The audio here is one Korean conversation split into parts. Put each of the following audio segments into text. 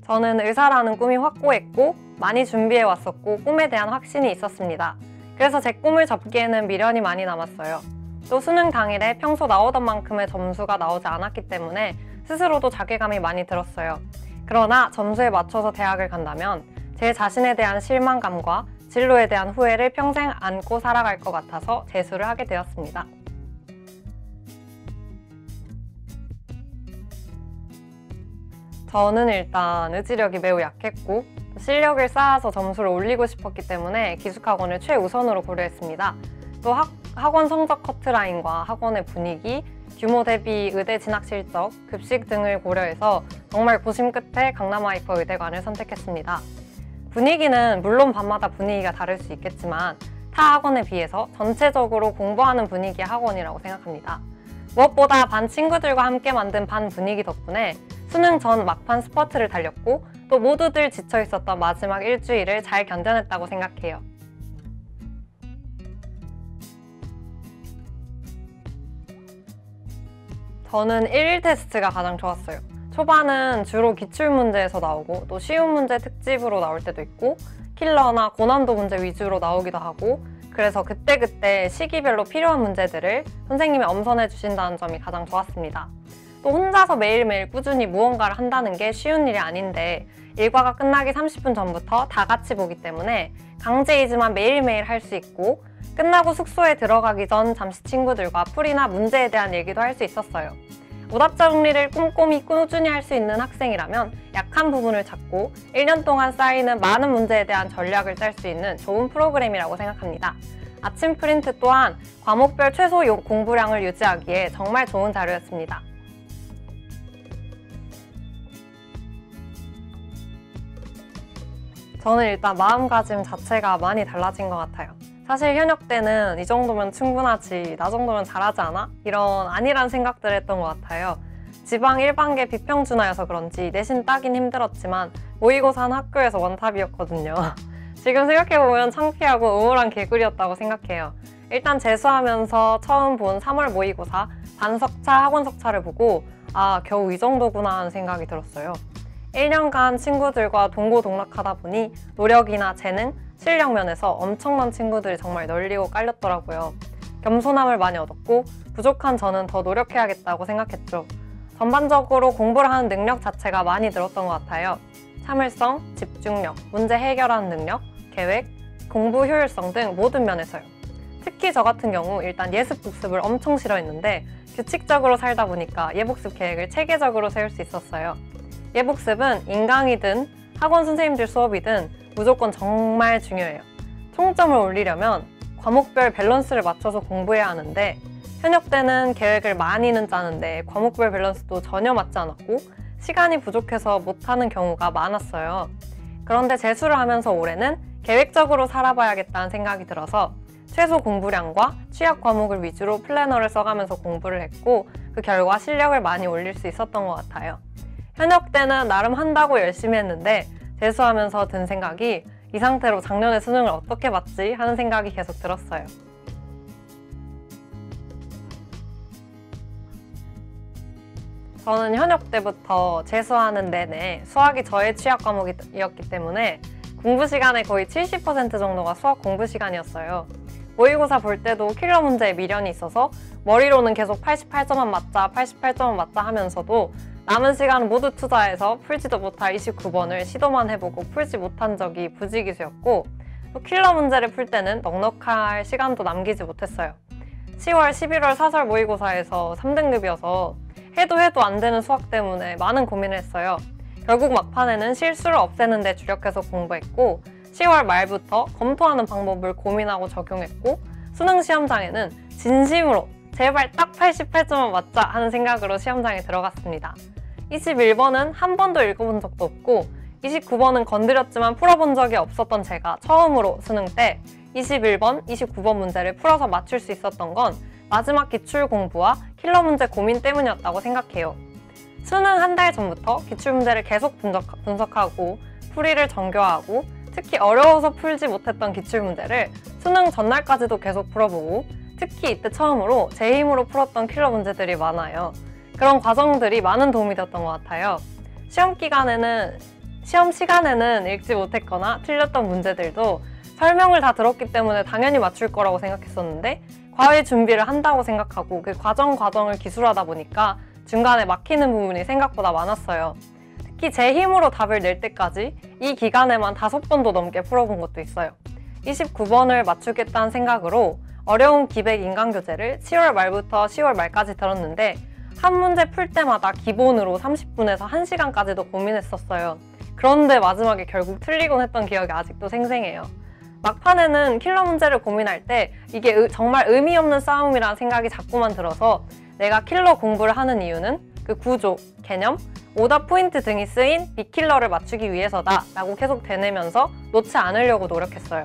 저는 의사라는 꿈이 확고했고 많이 준비해왔었고 꿈에 대한 확신이 있었습니다. 그래서 제 꿈을 접기에는 미련이 많이 남았어요. 또 수능 당일에 평소 나오던 만큼의 점수가 나오지 않았기 때문에 스스로도 자괴감이 많이 들었어요. 그러나 점수에 맞춰서 대학을 간다면 제 자신에 대한 실망감과 진로에 대한 후회를 평생 안고 살아갈 것 같아서 재수를 하게 되었습니다. 저는 일단 의지력이 매우 약했고 실력을 쌓아서 점수를 올리고 싶었기 때문에 기숙학원을 최우선으로 고려했습니다. 또 학원 성적 커트라인과 학원의 분위기, 규모 대비 의대 진학 실적, 급식 등을 고려해서 정말 고심 끝에 강남와이퍼 의대관을 선택했습니다. 분위기는 물론 밤마다 분위기가 다를 수 있겠지만 타 학원에 비해서 전체적으로 공부하는 분위기의 학원이라고 생각합니다. 무엇보다 반 친구들과 함께 만든 반 분위기 덕분에 수능 전 막판 스퍼트를 달렸고 또 모두들 지쳐 있었던 마지막 일주일을 잘 견뎌냈다고 생각해요. 저는 1일 테스트가 가장 좋았어요. 초반은 주로 기출문제에서 나오고 또 쉬운 문제 특집으로 나올 때도 있고 킬러나 고난도 문제 위주로 나오기도 하고 그래서 그때그때 시기별로 필요한 문제들을 선생님이 엄선해 주신다는 점이 가장 좋았습니다. 또 혼자서 매일매일 꾸준히 무언가를 한다는 게 쉬운 일이 아닌데 일과가 끝나기 30분 전부터 다 같이 보기 때문에 강제이지만 매일매일 할 수 있고 끝나고 숙소에 들어가기 전 잠시 친구들과 풀이나 문제에 대한 얘기도 할 수 있었어요. 오답 정리를 꼼꼼히 꾸준히 할 수 있는 학생이라면 약한 부분을 찾고 1년 동안 쌓이는 많은 문제에 대한 전략을 짤 수 있는 좋은 프로그램이라고 생각합니다. 아침 프린트 또한 과목별 최소 공부량을 유지하기에 정말 좋은 자료였습니다. 저는 일단 마음가짐 자체가 많이 달라진 것 같아요. 사실 현역 때는 이 정도면 충분하지, 나 정도면 잘하지 않아? 이런 아니란 생각들을 했던 것 같아요. 지방 1반계 비평준화여서 그런지 내신 따긴 힘들었지만 모의고사 한 학교에서 원탑이었거든요. 지금 생각해보면 창피하고 우울한 개구리였다고 생각해요. 일단 재수하면서 처음 본 3월 모의고사 반석차, 학원석차를 보고 아, 겨우 이 정도구나 하는 생각이 들었어요. 1년간 친구들과 동고동락하다 보니 노력이나 재능, 실력 면에서 엄청난 친구들이 정말 널리고 깔렸더라고요. 겸손함을 많이 얻었고 부족한 저는 더 노력해야겠다고 생각했죠. 전반적으로 공부를 하는 능력 자체가 많이 늘었던 것 같아요. 참을성, 집중력, 문제 해결하는 능력, 계획, 공부 효율성 등 모든 면에서요. 특히 저 같은 경우 일단 예습 복습을 엄청 싫어했는데 규칙적으로 살다 보니까 예복습 계획을 체계적으로 세울 수 있었어요. 예복습은 인강이든 학원 선생님들 수업이든 무조건 정말 중요해요. 총점을 올리려면 과목별 밸런스를 맞춰서 공부해야 하는데 현역 때는 계획을 많이는 짜는데 과목별 밸런스도 전혀 맞지 않았고 시간이 부족해서 못하는 경우가 많았어요. 그런데 재수를 하면서 올해는 계획적으로 살아봐야겠다는 생각이 들어서 최소 공부량과 취약 과목을 위주로 플래너를 써가면서 공부를 했고 그 결과 실력을 많이 올릴 수 있었던 것 같아요. 현역 때는 나름 한다고 열심히 했는데 재수하면서 든 생각이 이 상태로 작년에 수능을 어떻게 봤지 하는 생각이 계속 들었어요. 저는 현역 때부터 재수하는 내내 수학이 저의 취약 과목이었기 때문에 공부 시간의 거의 70% 정도가 수학 공부 시간이었어요. 모의고사 볼 때도 킬러 문제에 미련이 있어서 머리로는 계속 88점만 맞자, 88점만 맞자 하면서도 남은 시간은 모두 투자해서 풀지도 못할 29번을 시도만 해보고 풀지 못한 적이 부지기수였고 또 킬러 문제를 풀 때는 넉넉할 시간도 남기지 못했어요. 10월, 11월 사설 모의고사에서 3등급이어서 해도 안 되는 수학 때문에 많은 고민을 했어요. 결국 막판에는 실수를 없애는 데 주력해서 공부했고 10월 말부터 검토하는 방법을 고민하고 적용했고 수능 시험장에는 진심으로 제발 딱 88점만 맞자 하는 생각으로 시험장에 들어갔습니다. 21번은 한 번도 읽어본 적도 없고 29번은 건드렸지만 풀어본 적이 없었던 제가 처음으로 수능 때 21번, 29번 문제를 풀어서 맞출 수 있었던 건 마지막 기출 공부와 킬러 문제 고민 때문이었다고 생각해요. 수능 한 달 전부터 기출문제를 계속 분석하고 풀이를 정교화하고 특히 어려워서 풀지 못했던 기출문제를 수능 전날까지도 계속 풀어보고 특히 이때 처음으로 제 힘으로 풀었던 킬러 문제들이 많아요. 그런 과정들이 많은 도움이 됐던 것 같아요. 시험 기간에는 시험 시간에는 읽지 못했거나 틀렸던 문제들도 설명을 다 들었기 때문에 당연히 맞출 거라고 생각했었는데 과외 준비를 한다고 생각하고 그 과정을 기술하다 보니까 중간에 막히는 부분이 생각보다 많았어요. 특히 제 힘으로 답을 낼 때까지 이 기간에만 5번도 넘게 풀어본 것도 있어요. 29번을 맞추겠다는 생각으로 어려운 기백 인간교재를 10월 말부터 10월 말까지 들었는데 한 문제 풀 때마다 기본으로 30분에서 1시간까지도 고민했었어요. 그런데 마지막에 결국 틀리곤 했던 기억이 아직도 생생해요. 막판에는 킬러 문제를 고민할 때 이게 정말 의미 없는 싸움이라는 생각이 자꾸만 들어서 내가 킬러 공부를 하는 이유는 그 구조, 개념, 오답 포인트 등이 쓰인 빅킬러를 맞추기 위해서다 라고 계속 되뇌면서 놓지 않으려고 노력했어요.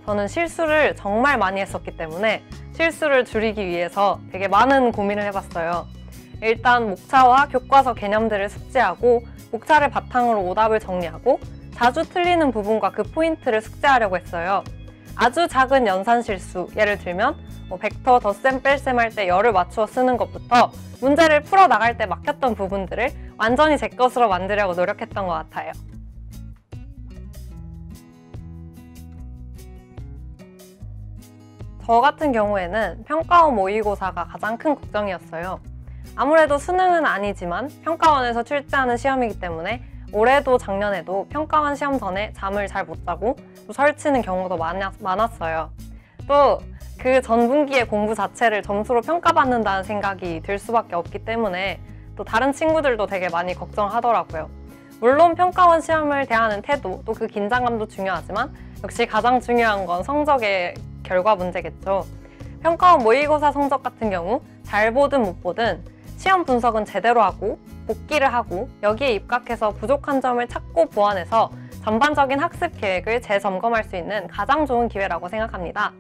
저는 실수를 정말 많이 했었기 때문에 실수를 줄이기 위해서 되게 많은 고민을 해봤어요. 일단 목차와 교과서 개념들을 숙지하고 목차를 바탕으로 오답을 정리하고 자주 틀리는 부분과 그 포인트를 숙지하려고 했어요. 아주 작은 연산 실수, 예를 들면 벡터 덧셈 뺄셈 할 때 열을 맞추어 쓰는 것부터 문제를 풀어나갈 때 막혔던 부분들을 완전히 제 것으로 만들려고 노력했던 것 같아요. 저 같은 경우에는 평가원 모의고사가 가장 큰 걱정이었어요. 아무래도 수능은 아니지만 평가원에서 출제하는 시험이기 때문에 올해도 작년에도 평가원 시험 전에 잠을 잘 못 자고 또 설치는 경우도 많았어요. 또 그 전분기의 공부 자체를 점수로 평가받는다는 생각이 들 수밖에 없기 때문에 또 다른 친구들도 되게 많이 걱정하더라고요. 물론 평가원 시험을 대하는 태도, 또 그 긴장감도 중요하지만 역시 가장 중요한 건 성적의 결과 문제겠죠. 평가원 모의고사 성적 같은 경우 잘 보든 못 보든 시험 분석은 제대로 하고 복기를 하고 여기에 입각해서 부족한 점을 찾고 보완해서 전반적인 학습 계획을 재점검할 수 있는 가장 좋은 기회라고 생각합니다.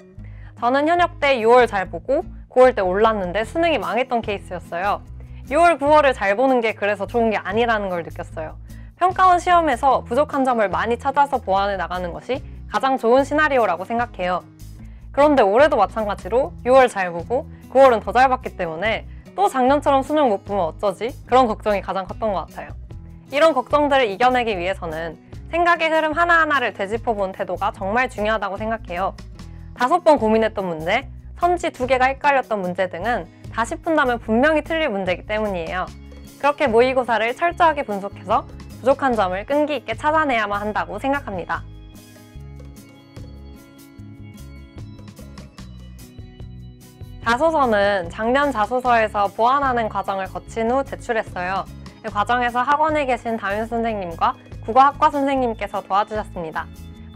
저는 현역 때 6월 잘 보고 9월 때 올랐는데 수능이 망했던 케이스였어요. 6월, 9월을 잘 보는 게 그래서 좋은 게 아니라는 걸 느꼈어요. 평가원 시험에서 부족한 점을 많이 찾아서 보완해 나가는 것이 가장 좋은 시나리오라고 생각해요. 그런데 올해도 마찬가지로 6월 잘 보고 9월은 더 잘 봤기 때문에 또 작년처럼 수능 못 보면 어쩌지? 그런 걱정이 가장 컸던 것 같아요. 이런 걱정들을 이겨내기 위해서는 생각의 흐름 하나하나를 되짚어본 태도가 정말 중요하다고 생각해요. 5번 고민했던 문제, 선지 2개가 헷갈렸던 문제 등은 다시 푼다면 분명히 틀릴 문제이기 때문이에요. 그렇게 모의고사를 철저하게 분석해서 부족한 점을 끈기 있게 찾아내야만 한다고 생각합니다. 자소서는 작년 자소서에서 보완하는 과정을 거친 후 제출했어요. 이 과정에서 학원에 계신 담임 선생님과 국어학과 선생님께서 도와주셨습니다.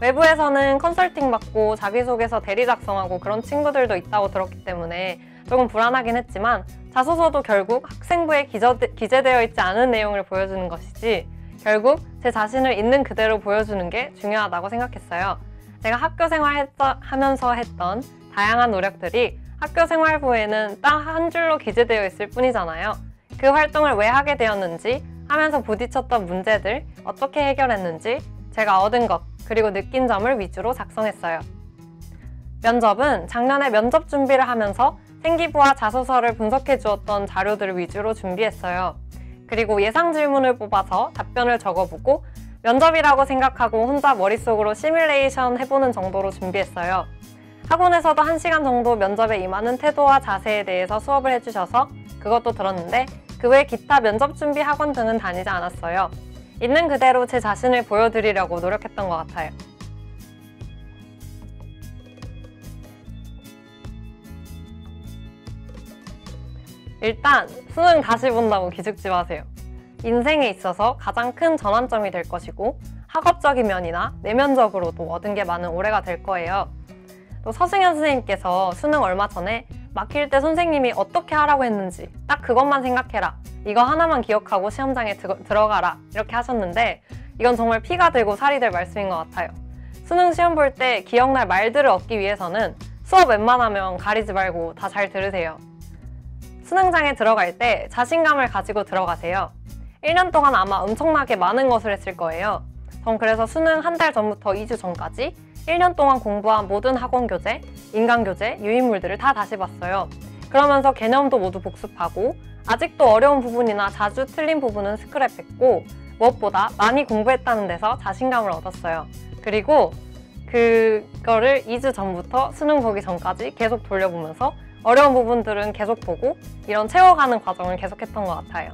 외부에서는 컨설팅 받고 자기소개서 대리 작성하고 그런 친구들도 있다고 들었기 때문에 조금 불안하긴 했지만 자소서도 결국 학생부에 기재되어 있지 않은 내용을 보여주는 것이지 결국 제 자신을 있는 그대로 보여주는 게 중요하다고 생각했어요. 제가 학교 생활하면서 했던 다양한 노력들이 학교 생활부에는 딱 한 줄로 기재되어 있을 뿐이잖아요. 그 활동을 왜 하게 되었는지, 하면서 부딪혔던 문제들, 어떻게 해결했는지, 제가 얻은 것, 그리고 느낀 점을 위주로 작성했어요. 면접은 작년에 면접 준비를 하면서 생기부와 자소서를 분석해 주었던 자료들을 위주로 준비했어요. 그리고 예상 질문을 뽑아서 답변을 적어보고 면접이라고 생각하고 혼자 머릿속으로 시뮬레이션 해보는 정도로 준비했어요. 학원에서도 1시간 정도 면접에 임하는 태도와 자세에 대해서 수업을 해주셔서 그것도 들었는데 그 외 기타 면접 준비 학원 등은 다니지 않았어요. 있는 그대로 제 자신을 보여드리려고 노력했던 것 같아요. 일단 수능 다시 본다고 기죽지 마세요. 인생에 있어서 가장 큰 전환점이 될 것이고 학업적인 면이나 내면적으로도 얻은 게 많은 올해가 될 거예요. 또 서승현 선생님께서 수능 얼마 전에 막힐 때 선생님이 어떻게 하라고 했는지 딱 그것만 생각해라. 이거 하나만 기억하고 시험장에 들어가라. 이렇게 하셨는데 이건 정말 피가 되고 살이 될 말씀인 것 같아요. 수능 시험 볼 때 기억날 말들을 얻기 위해서는 수업 웬만하면 가리지 말고 다 잘 들으세요. 수능장에 들어갈 때 자신감을 가지고 들어가세요. 1년 동안 아마 엄청나게 많은 것을 했을 거예요. 전 그래서 수능 한 달 전부터 2주 전까지 1년 동안 공부한 모든 학원 교재, 인간 교재, 유인물들을 다 다시 봤어요. 그러면서 개념도 모두 복습하고 아직도 어려운 부분이나 자주 틀린 부분은 스크랩했고 무엇보다 많이 공부했다는 데서 자신감을 얻었어요. 그리고 그거를 2주 전부터 수능 보기 전까지 계속 돌려보면서 어려운 부분들은 계속 보고 이런 채워가는 과정을 계속했던 것 같아요.